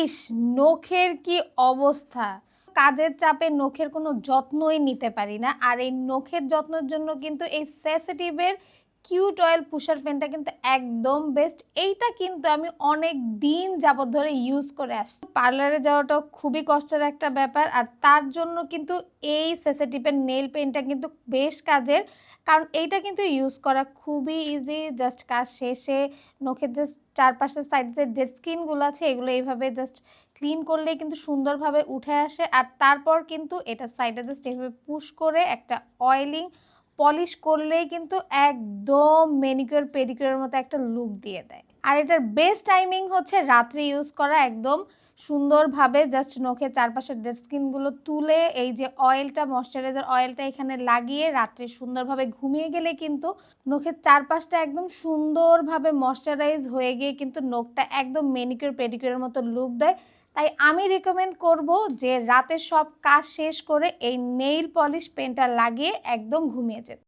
ইস, নখের কি অবস্থা! কাজের চাপে নখের কোনো যত্নই নিতে পারি না। আর এই নখের যত্নের জন্য কিন্তু এই সেনসিটিভের কিউট অয়েল পুষার পেনটা কিন্তু একদম বেস্ট। এইটা কিন্তু আমি অনেক দিন যাবত ধরে ইউজ করে আসছি। পার্লারে যাওয়াটাও খুবই কষ্টের একটা ব্যাপার, আর তার জন্য কিন্তু এই সেনসিটিভের নেইল পেনটা কিন্তু বেশ কাজের। কারণ এইটা কিন্তু ইউজ করা খুবই ইজি। জাস্ট কাজ শেষে নখের জাস্ট চারপাশের সাইড যে ডেড স্কিনগুলো আছে এগুলো এইভাবে জাস্ট ক্লিন করলেই কিন্তু সুন্দরভাবে উঠে আসে। আর তারপর কিন্তু এটা সাইডে জাস্ট এইভাবে পুশ করে একটা অয়েলিং পলিশ করলেই কিন্তু একদম ম্যানিকিউর পেডিকিউরের মতো একটা লুক দিয়ে দেয়। আর এটার বেস্ট টাইমিং হচ্ছে রাত্রে ইউজ করা। একদম সুন্দরভাবে জাস্ট নখের চারপাশের ডেড স্কিনগুলো তুলে এই যে অয়েলটা, ময়শ্চারাইজার অয়েলটা এখানে লাগিয়ে রাত্রে সুন্দরভাবে ঘুমিয়ে গেলে কিন্তু নখের চারপাশটা একদম সুন্দরভাবে ময়শ্চারাইজ হয়ে গিয়ে কিন্তু নখটা একদম ম্যানিকিউর পেডিকিউরের মতো লুক দেয়। তাই আমি রিকমেন্ড করব যে রাতে সব কাজ শেষ করে এই নেইল পলিশ পেনটা লাগিয়ে একদম ঘুমিয়ে যেতে।